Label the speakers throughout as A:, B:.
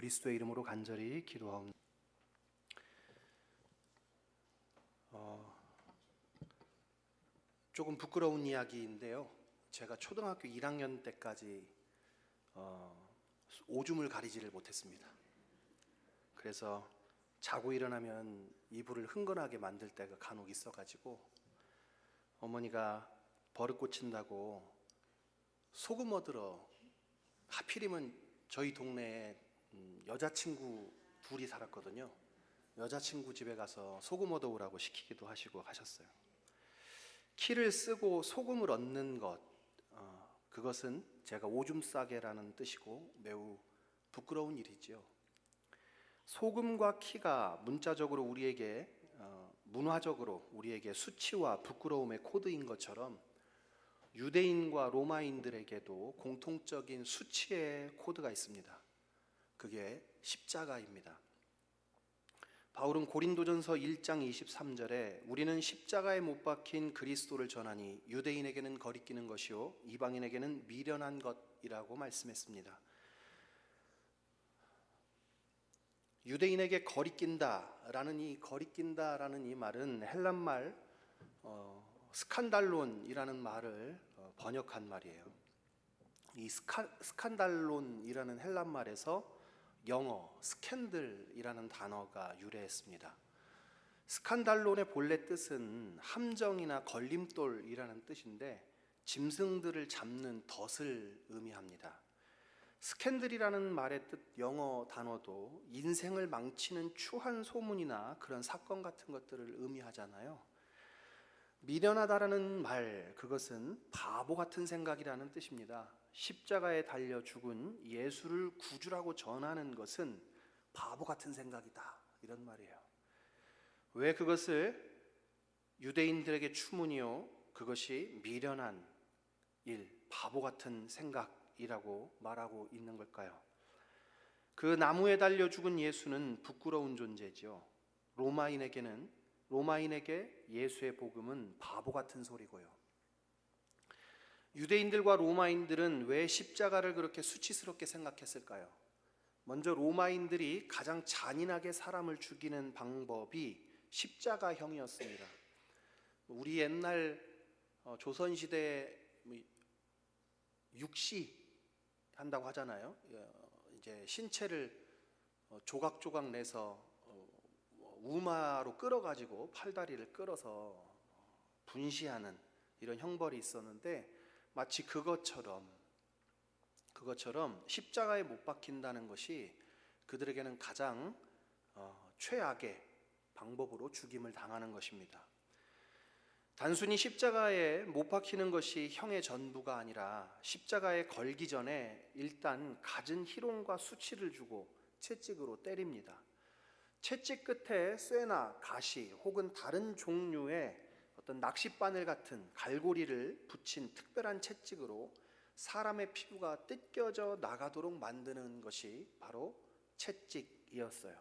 A: 그리스도의 이름으로 간절히 기도하옵니다. 조금 부끄러운 이야기인데요. 제가 초등학교 1학년 때까지 오줌을 가리지를 못했습니다. 그래서 자고 일어나면 이불을 흥건하게 만들 때가 간혹 있어가지고 어머니가 버릇 고친다고 소금 얻으러, 하필이면 저희 동네에 여자친구 둘이 살았거든요. 여자친구 집에 가서 소금 얻어오라고 시키기도 하시고 하셨어요. 키를 쓰고 소금을 얻는 것, 그것은 제가 오줌 싸개라는 뜻이고 매우 부끄러운 일이지요. 소금과 키가 문자적으로 우리에게 문화적으로 우리에게 수치와 부끄러움의 코드인 것처럼 유대인과 로마인들에게도 공통적인 수치의 코드가 있습니다. 그게 십자가입니다. 바울은 고린도전서 1장 23절에 우리는 십자가에 못 박힌 그리스도를 전하니 유대인에게는 거리끼는 것이요 이방인에게는 미련한 것이라고 말씀했습니다. 유대인에게 거리낀다라는 이 말은 헬란말 스칸달론이라는 말을 번역한 말이에요. 이 스칸달론이라는 헬란말에서 영어 스캔들이라는 단어가 유래했습니다. 스칸달론의 본래 뜻은 함정이나 걸림돌이라는 뜻인데 짐승들을 잡는 덫을 의미합니다. 스캔들이라는 말의 뜻 영어 단어도 인생을 망치는 추한 소문이나 그런 사건 같은 것들을 의미하잖아요. 미련하다라는 말, 그것은 바보 같은 생각이라는 뜻입니다. 십자가에 달려 죽은 예수를 구주라고 전하는 것은 바보 같은 생각이다, 이런 말이에요. 왜 그것을 유대인들에게 추문이요 그것이 미련한 일, 바보 같은 생각이라고 말하고 있는 걸까요? 그 나무에 달려 죽은 예수는 부끄러운 존재죠. 로마인에게 예수의 복음은 바보 같은 소리고요. 유대인들과 로마인들은 왜 십자가를 그렇게 수치스럽게 생각했을까요? 먼저 로마인들이 가장 잔인하게 사람을 죽이는 방법이 십자가형이었습니다. 우리 옛날 조선시대에 육시 한다고 하잖아요. 이제 신체를 조각조각 내서 우마로 끌어가지고 팔다리를 끌어서 분시하는 이런 형벌이 있었는데 마치 그것처럼 십자가에 못 박힌다는 것이 그들에게는 가장 최악의 방법으로 죽임을 당하는 것입니다. 단순히 십자가에 못 박히는 것이 형의 전부가 아니라 십자가에 걸기 전에 일단 갖은 희롱과 수치를 주고 채찍으로 때립니다. 채찍 끝에 쇠나 가시 혹은 다른 종류의 어떤 낚싯바늘 같은 갈고리를 붙인 특별한 채찍으로 사람의 피부가 뜯겨져 나가도록 만드는 것이 바로 채찍이었어요.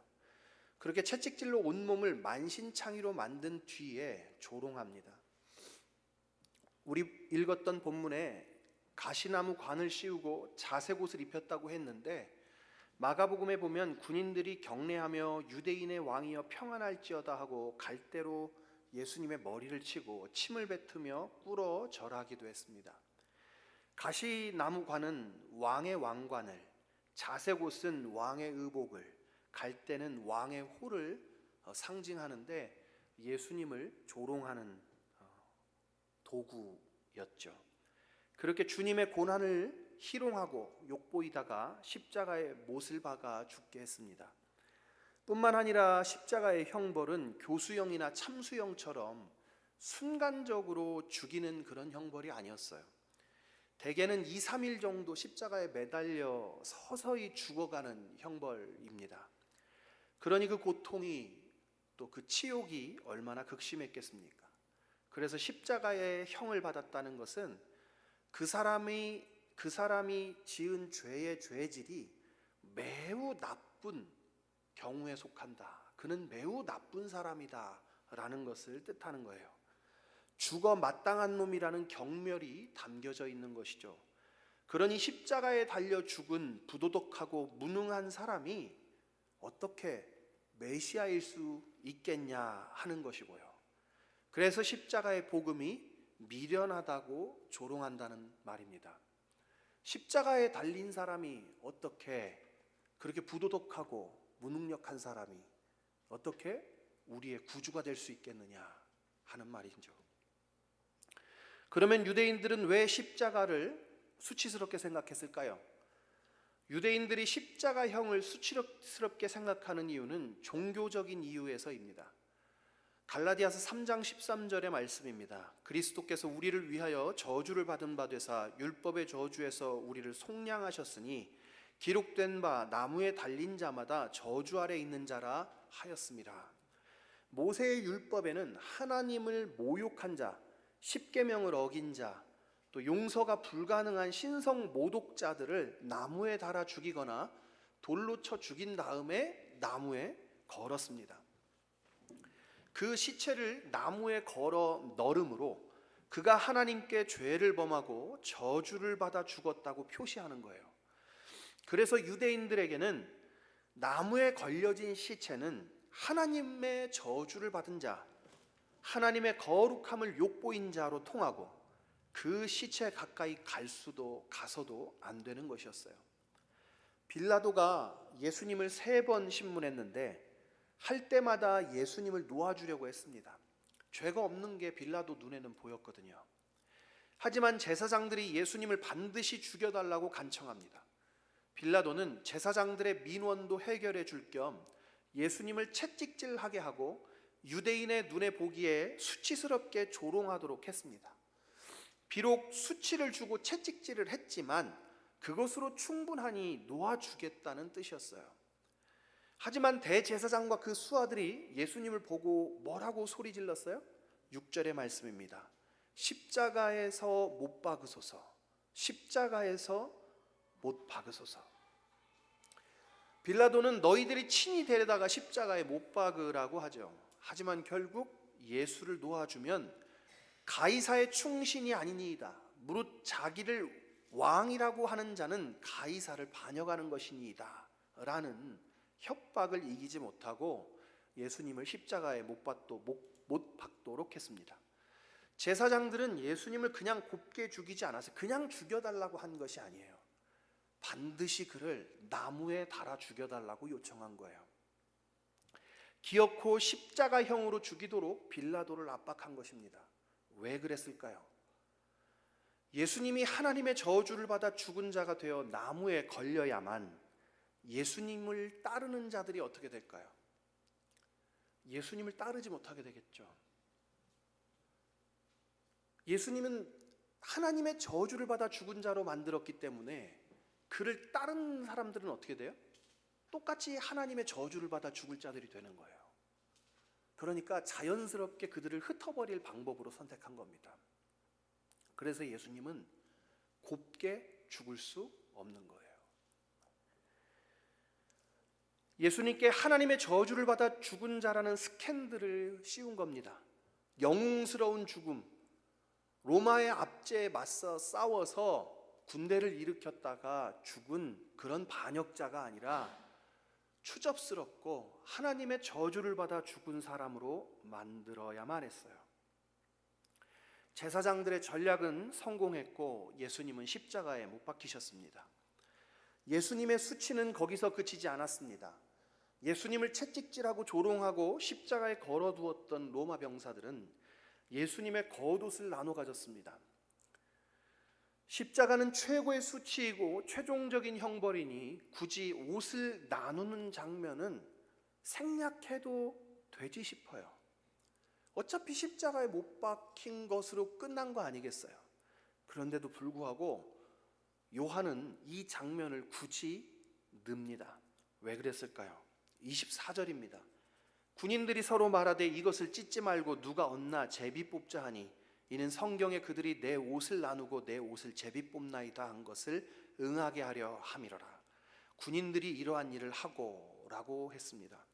A: 그렇게 채찍질로 온몸을 만신창이로 만든 뒤에 조롱합니다. 우리 읽었던 본문에 가시나무 관을 씌우고 자색 옷을 입혔다고 했는데 마가복음에 보면 군인들이 경례하며 유대인의 왕이여 평안할지어다 하고 갈대로 예수님의 머리를 치고 침을 뱉으며 꿇어 절하기도 했습니다. 가시나무관은 왕의 왕관을, 자색 옷은 왕의 의복을, 갈대는 왕의 호를 상징하는데 예수님을 조롱하는 도구였죠. 그렇게 주님의 고난을 희롱하고 욕보이다가 십자가에 못을 박아 죽게 했습니다. 뿐만 아니라 십자가의 형벌은 교수형이나 참수형처럼 순간적으로 죽이는 그런 형벌이 아니었어요. 대개는 2, 3일 정도 십자가에 매달려 서서히 죽어가는 형벌입니다. 그러니 그 고통이 또 그 치욕이 얼마나 극심했겠습니까? 그래서 십자가의 형을 받았다는 것은 그 사람이 지은 죄의 죄질이 매우 나쁜 경우에 속한다. 그는 매우 나쁜 사람이다 라는 것을 뜻하는 거예요. 죽어 마땅한 놈이라는 경멸이 담겨져 있는 것이죠. 그러니 십자가에 달려 죽은 부도덕하고 무능한 사람이 어떻게 메시아일 수 있겠냐 하는 것이고요. 그래서 십자가의 복음이 미련하다고 조롱한다는 말입니다. 십자가에 달린 사람이 어떻게, 그렇게 부도덕하고 무능력한 사람이 어떻게 우리의 구주가 될 수 있겠느냐 하는 말이죠. 그러면 유대인들은 왜 십자가를 수치스럽게 생각했을까요? 유대인들이 십자가형을 수치스럽게 생각하는 이유는 종교적인 이유에서입니다. 갈라디아서 3장 13절의 말씀입니다. 그리스도께서 우리를 위하여 저주를 받은 바 되사 율법의 저주에서 우리를 속량하셨으니 기록된 바 나무에 달린 자마다 저주 아래 있는 자라 하였습니다. 모세의 율법에는 하나님을 모욕한 자, 십계명을 어긴 자, 또 용서가 불가능한 신성 모독자들을 나무에 달아 죽이거나 돌로 쳐 죽인 다음에 나무에 걸었습니다. 그 시체를 나무에 걸어 넣음으로 그가 하나님께 죄를 범하고 저주를 받아 죽었다고 표시하는 거예요. 그래서 유대인들에게는 나무에 걸려진 시체는 하나님의 저주를 받은 자, 하나님의 거룩함을 욕보인 자로 통하고 그 시체 가까이 가서도 안 되는 것이었어요. 빌라도가 예수님을 3번 신문했는데 할 때마다 예수님을 놓아주려고 했습니다. 죄가 없는 게 빌라도 눈에는 보였거든요. 하지만 제사장들이 예수님을 반드시 죽여달라고 간청합니다. 빌라도는 제사장들의 민원도 해결해 줄 겸 예수님을 채찍질하게 하고 유대인의 눈에 보기에 수치스럽게 조롱하도록 했습니다. 비록 수치를 주고 채찍질을 했지만 그것으로 충분하니 놓아주겠다는 뜻이었어요. 하지만 대제사장과 그 수하들이 예수님을 보고 뭐라고 소리 질렀어요? 6절의 말씀입니다. 십자가에서 못 박으소서, 십자가에서 못 박으소서. 빌라도는 너희들이 친히 데려다가 십자가에 못 박으라고 하죠. 하지만 결국 예수를 놓아주면 가이사의 충신이 아니니이다. 무릇 자기를 왕이라고 하는 자는 가이사를 반역하는 것이니이다 라는 협박을 이기지 못하고 예수님을 십자가에 못 박도록 했습니다. 제사장들은 예수님을 그냥 곱게 죽이지 않았어요. 그냥 죽여달라고 한 것이 아니에요. 반드시 그를 나무에 달아 죽여달라고 요청한 거예요. 기어코 십자가형으로 죽이도록 빌라도를 압박한 것입니다. 왜 그랬을까요? 예수님이 하나님의 저주를 받아 죽은 자가 되어 나무에 걸려야만 예수님을 따르는 자들이 어떻게 될까요? 예수님을 따르지 못하게 되겠죠. 예수님은 하나님의 저주를 받아 죽은 자로 만들었기 때문에 그를 따르는 사람들은 어떻게 돼요? 똑같이 하나님의 저주를 받아 죽을 자들이 되는 거예요. 그러니까 자연스럽게 그들을 흩어버릴 방법으로 선택한 겁니다. 그래서 예수님은 곱게 죽을 수 없는 거예요. 예수님께 하나님의 저주를 받아 죽은 자라는 스캔들을 씌운 겁니다. 영웅스러운 죽음, 로마의 압제에 맞서 싸워서 군대를 일으켰다가 죽은 그런 반역자가 아니라 추접스럽고 하나님의 저주를 받아 죽은 사람으로 만들어야만 했어요. 제사장들의 전략은 성공했고 예수님은 십자가에 못 박히셨습니다. 예수님의 수치는 거기서 그치지 않았습니다. 예수님을 채찍질하고 조롱하고 십자가에 걸어두었던 로마 병사들은 예수님의 겉옷을 나눠 가졌습니다. 십자가는 최고의 수치이고 최종적인 형벌이니 굳이 옷을 나누는 장면은 생략해도 되지 싶어요. 어차피 십자가에 못 박힌 것으로 끝난 거 아니겠어요? 그런데도 불구하고 요한은 이 장면을 굳이 넣습니다. 왜 그랬을까요? 24절입니다. 군인들이 서로 말하되 이것을 찢지 말고 누가 얻나 제비 뽑자 하니 이는 성경에 그들이 내 옷을 나누고 내 옷을 제비 뽑나이다 한 것을 응하게 하려 함이로라. 군인들이 이러한 일을 하고 라고 했습니다.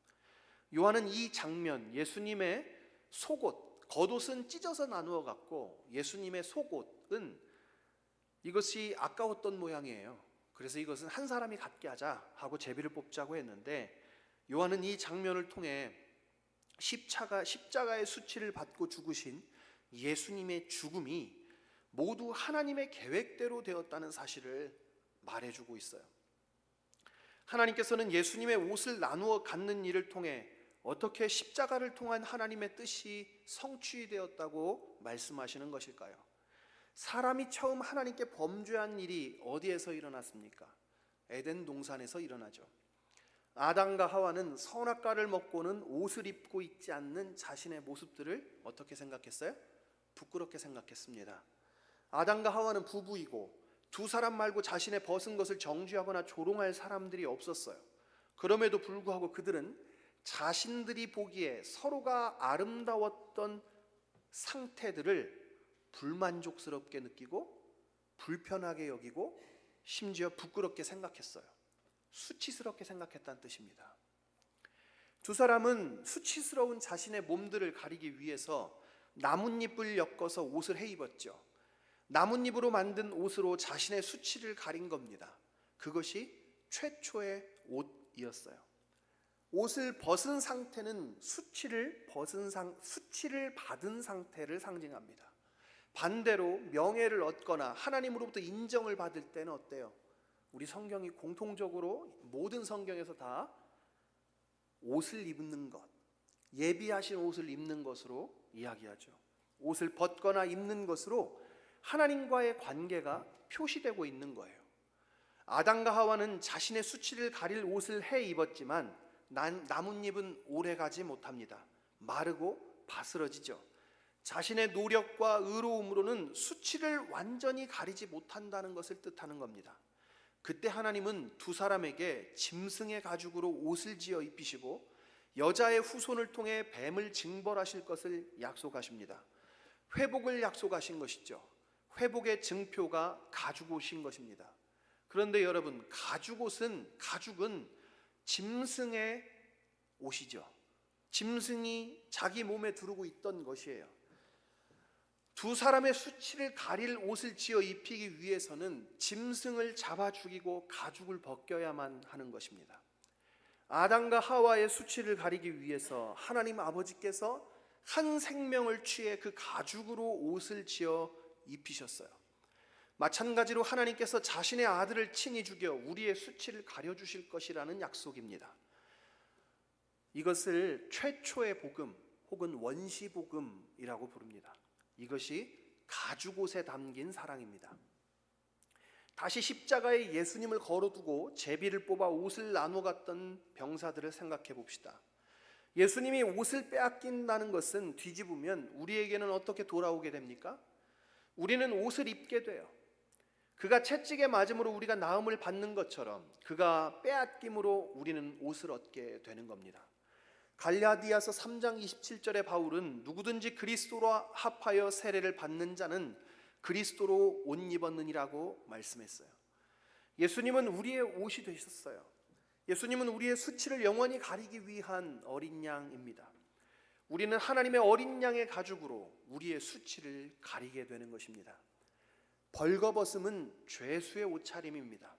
A: 요한은 이 장면, 예수님의 속옷, 겉옷은 찢어서 나누어 갖고 예수님의 속옷은 이것이 아까웠던 모양이에요. 그래서 이것은 한 사람이 갖게 하자 하고 제비를 뽑자고 했는데, 요한은 이 장면을 통해 십자가의 수치를 받고 죽으신 예수님의 죽음이 모두 하나님의 계획대로 되었다는 사실을 말해주고 있어요. 하나님께서는 예수님의 옷을 나누어 갖는 일을 통해 어떻게 십자가를 통한 하나님의 뜻이 성취되었다고 말씀하시는 것일까요? 사람이 처음 하나님께 범죄한 일이 어디에서 일어났습니까? 에덴 동산에서 일어나죠. 아담과 하와는 선악과를 먹고는 옷을 입고 있지 않는 자신의 모습들을 어떻게 생각했어요? 부끄럽게 생각했습니다. 아담과 하와는 부부이고 두 사람 말고 자신의 벗은 것을 정죄하거나 조롱할 사람들이 없었어요. 그럼에도 불구하고 그들은 자신들이 보기에 서로가 아름다웠던 상태들을 불만족스럽게 느끼고 불편하게 여기고 심지어 부끄럽게 생각했어요. 수치스럽게 생각했다는 뜻입니다. 두 사람은 수치스러운 자신의 몸들을 가리기 위해서 나뭇잎을 엮어서 옷을 해 입었죠. 나뭇잎으로 만든 옷으로 자신의 수치를 가린 겁니다. 그것이 최초의 옷이었어요. 옷을 벗은 상태는 수치를 받은 상태를 상징합니다. 반대로 명예를 얻거나 하나님으로부터 인정을 받을 때는 어때요? 우리 성경이 공통적으로 모든 성경에서 다 옷을 입는 것, 예비하신 옷을 입는 것으로 이야기하죠. 옷을 벗거나 입는 것으로 하나님과의 관계가 표시되고 있는 거예요. 아담과 하와는 자신의 수치를 가릴 옷을 해 입었지만 나뭇잎은 오래가지 못합니다. 마르고 바스러지죠. 자신의 노력과 의로움으로는 수치를 완전히 가리지 못한다는 것을 뜻하는 겁니다. 그때 하나님은 두 사람에게 짐승의 가죽으로 옷을 지어 입히시고 여자의 후손을 통해 뱀을 징벌하실 것을 약속하십니다. 회복을 약속하신 것이죠. 회복의 증표가 가죽옷인 것입니다. 그런데 여러분, 가죽은 짐승의 옷이죠. 짐승이 자기 몸에 두르고 있던 것이에요. 두 사람의 수치를 가릴 옷을 지어 입히기 위해서는 짐승을 잡아 죽이고 가죽을 벗겨야만 하는 것입니다. 아담과 하와의 수치를 가리기 위해서 하나님 아버지께서 한 생명을 취해 그 가죽으로 옷을 지어 입히셨어요. 마찬가지로 하나님께서 자신의 아들을 친히 죽여 우리의 수치를 가려주실 것이라는 약속입니다. 이것을 최초의 복음 혹은 원시복음이라고 부릅니다. 이것이 가죽옷에 담긴 사랑입니다. 다시 십자가에 예수님을 걸어두고 제비를 뽑아 옷을 나누어 갔던 병사들을 생각해 봅시다. 예수님이 옷을 빼앗긴다는 것은 뒤집으면 우리에게는 어떻게 돌아오게 됩니까? 우리는 옷을 입게 돼요. 그가 채찍에 맞음으로 우리가 나음을 받는 것처럼 그가 빼앗김으로 우리는 옷을 얻게 되는 겁니다. 갈라디아서 3장 27절에 바울은 누구든지 그리스도로 합하여 세례를 받는 자는 그리스도로 옷 입었느니라고 말씀했어요. 예수님은 우리의 옷이 되셨어요. 예수님은 우리의 수치를 영원히 가리기 위한 어린 양입니다. 우리는 하나님의 어린 양의 가죽으로 우리의 수치를 가리게 되는 것입니다. 벌거벗음은 죄수의 옷차림입니다.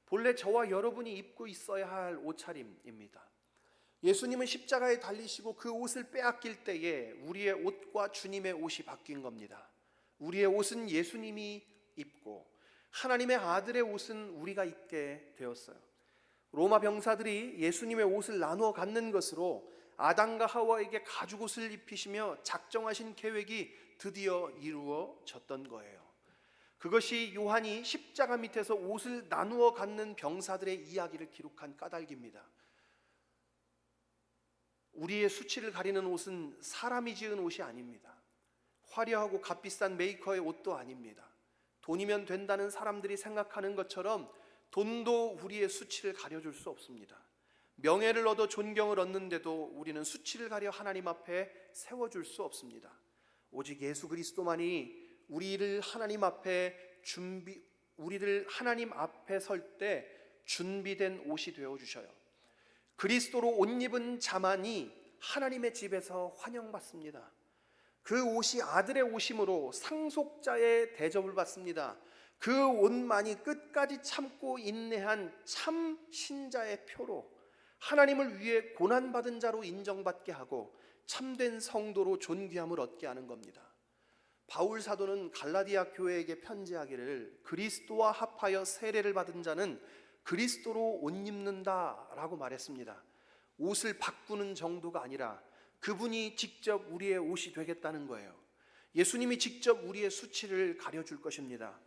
A: 본래 저와 여러분이 입고 있어야 할 옷차림입니다. 예수님은 십자가에 달리시고 그 옷을 빼앗길 때에 우리의 옷과 주님의 옷이 바뀐 겁니다. 우리의 옷은 예수님이 입고 하나님의 아들의 옷은 우리가 입게 되었어요. 로마 병사들이 예수님의 옷을 나누어 갖는 것으로 아담과 하와에게 가죽옷을 입히시며 작정하신 계획이 드디어 이루어졌던 거예요. 그것이 요한이 십자가 밑에서 옷을 나누어 갖는 병사들의 이야기를 기록한 까닭입니다. 우리의 수치를 가리는 옷은 사람이 지은 옷이 아닙니다. 화려하고 값비싼 메이커의 옷도 아닙니다. 돈이면 된다는 사람들이 생각하는 것처럼 돈도 우리의 수치를 가려줄 수 없습니다. 명예를 얻어 존경을 얻는데도 우리는 수치를 가려 하나님 앞에 세워줄 수 없습니다. 오직 예수 그리스도만이 우리를 하나님 앞에 설 때 준비된 옷이 되어 주셔요. 그리스도로 옷 입은 자만이 하나님의 집에서 환영받습니다. 그 옷이 아들의 옷이므로 상속자의 대접을 받습니다. 그 원만히 끝까지 참고 인내한 참 신자의 표로 하나님을 위해 고난받은 자로 인정받게 하고 참된 성도로 존귀함을 얻게 하는 겁니다. 바울 사도는 갈라디아 교회에게 편지하기를 그리스도와 합하여 세례를 받은 자는 그리스도로 옷 입는다라고 말했습니다. 옷을 바꾸는 정도가 아니라 그분이 직접 우리의 옷이 되겠다는 거예요. 예수님이 직접 우리의 수치를 가려줄 것입니다.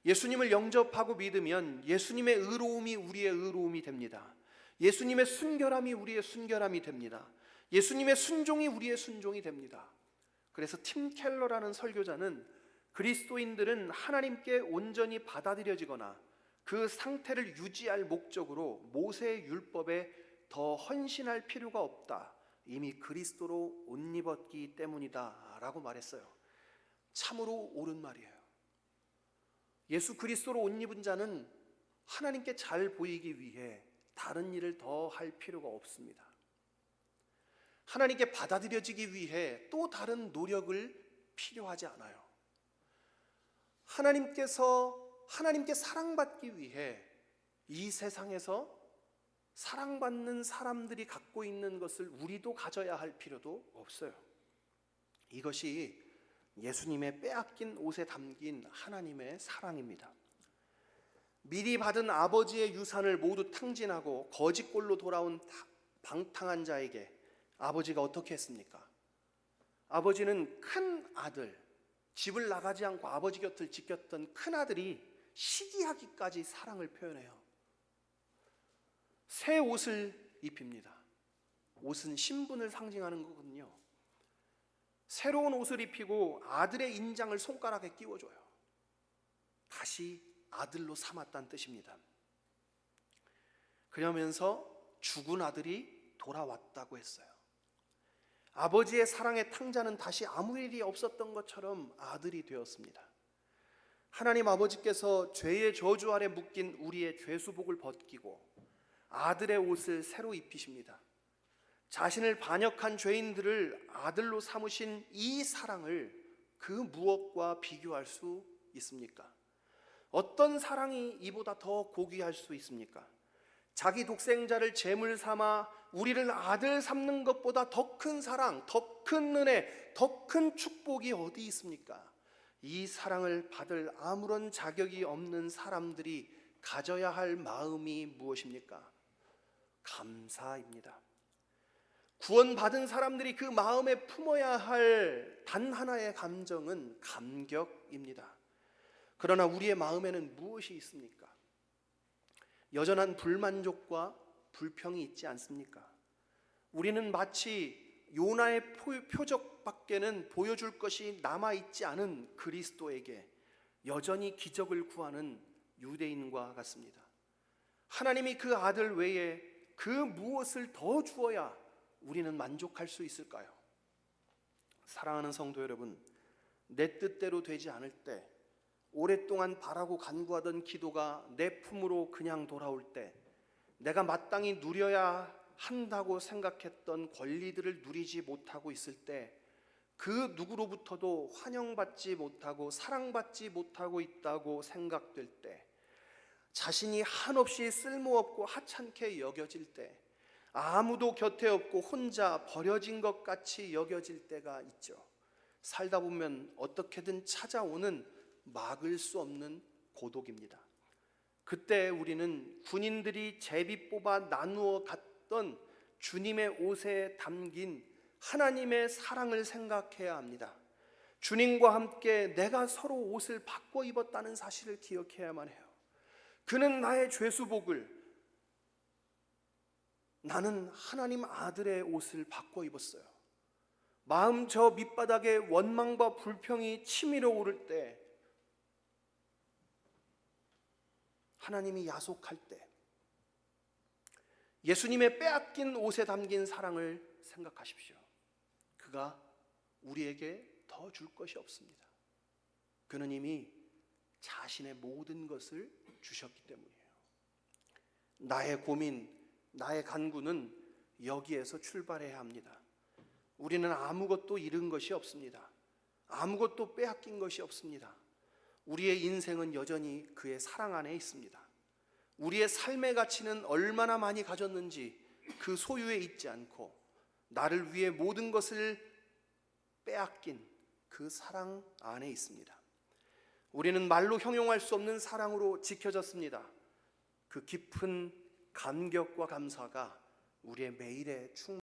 A: 예수님을 영접하고 믿으면 예수님의 의로움이 우리의 의로움이 됩니다. 예수님의 순결함이 우리의 순결함이 됩니다. 예수님의 순종이 우리의 순종이 됩니다. 그래서 팀 켈러라는 설교자는 그리스도인들은 하나님께 온전히 받아들여지거나 그 상태를 유지할 목적으로 모세의 율법에 더 헌신할 필요가 없다. 이미 그리스도로 옷 입었기 때문이다 라고 말했어요. 참으로 옳은 말이에요. 예수 그리스도로 옷 입은 자는 하나님께 잘 보이기 위해 다른 일을 더 할 필요가 없습니다. 하나님께 받아들여지기 위해 또 다른 노력을 필요하지 않아요. 하나님께 사랑받기 위해 이 세상에서 사랑받는 사람들이 갖고 있는 것을 우리도 가져야 할 필요도 없어요. 이것이 예수님의 빼앗긴 옷에 담긴 하나님의 사랑입니다. 미리 받은 아버지의 유산을 모두 탕진하고 거짓골로 돌아온 방탕한 자에게 아버지가 어떻게 했습니까? 아버지는 큰 아들, 집을 나가지 않고 아버지 곁을 지켰던 큰 아들이 시기하기까지 사랑을 표현해요. 새 옷을 입힙니다. 옷은 신분을 상징하는 거거든요. 새로운 옷을 입히고 아들의 인장을 손가락에 끼워줘요. 다시 아들로 삼았다는 뜻입니다. 그러면서 죽은 아들이 돌아왔다고 했어요. 아버지의 사랑의 탕자는 다시 아무 일이 없었던 것처럼 아들이 되었습니다. 하나님 아버지께서 죄의 저주 아래 묶인 우리의 죄수복을 벗기고 아들의 옷을 새로 입히십니다. 자신을 반역한 죄인들을 아들로 삼으신 이 사랑을 그 무엇과 비교할 수 있습니까? 어떤 사랑이 이보다 더 고귀할 수 있습니까? 자기 독생자를 제물 삼아 우리를 아들 삼는 것보다 더 큰 사랑, 더 큰 은혜, 더 큰 축복이 어디 있습니까? 이 사랑을 받을 아무런 자격이 없는 사람들이 가져야 할 마음이 무엇입니까? 감사입니다. 구원받은 사람들이 그 마음에 품어야 할 단 하나의 감정은 감격입니다. 그러나 우리의 마음에는 무엇이 있습니까? 여전한 불만족과 불평이 있지 않습니까? 우리는 마치 요나의 표적밖에는 보여줄 것이 남아있지 않은 그리스도에게 여전히 기적을 구하는 유대인과 같습니다. 하나님이 그 아들 외에 그 무엇을 더 주어야 우리는 만족할 수 있을까요? 사랑하는 성도 여러분, 내 뜻대로 되지 않을 때, 오랫동안 바라고 간구하던 기도가 내 품으로 그냥 돌아올 때, 내가 마땅히 누려야 한다고 생각했던 권리들을 누리지 못하고 있을 때, 그 누구로부터도 환영받지 못하고 사랑받지 못하고 있다고 생각될 때, 자신이 한없이 쓸모없고 하찮게 여겨질 때, 아무도 곁에 없고 혼자 버려진 것 같이 여겨질 때가 있죠. 살다 보면 어떻게든 찾아오는 막을 수 없는 고독입니다. 그때 우리는 군인들이 제비 뽑아 나누어 갔던 주님의 옷에 담긴 하나님의 사랑을 생각해야 합니다. 주님과 함께 내가 서로 옷을 바꿔 입었다는 사실을 기억해야만 해요. 그는 나의 죄수복을, 나는 하나님 아들의 옷을 바꿔 입었어요. 마음 저 밑바닥에 원망과 불평이 치밀어 오를 때, 하나님이 야속할 때, 예수님의 빼앗긴 옷에 담긴 사랑을 생각하십시오. 그가 우리에게 더 줄 것이 없습니다. 그는 이미 자신의 모든 것을 주셨기 때문이에요. 나의 고민, 나의 간구는 여기에서 출발해야 합니다. 우리는 아무것도 잃은 것이 없습니다. 아무것도 빼앗긴 것이 없습니다. 우리의 인생은 여전히 그의 사랑 안에 있습니다. 우리의 삶의 가치는 얼마나 많이 가졌는지 그 소유에 있지 않고 나를 위해 모든 것을 빼앗긴 그 사랑 안에 있습니다. 우리는 말로 형용할 수 없는 사랑으로 지켜졌습니다. 그 깊은 감격과 감사가 우리의 매일의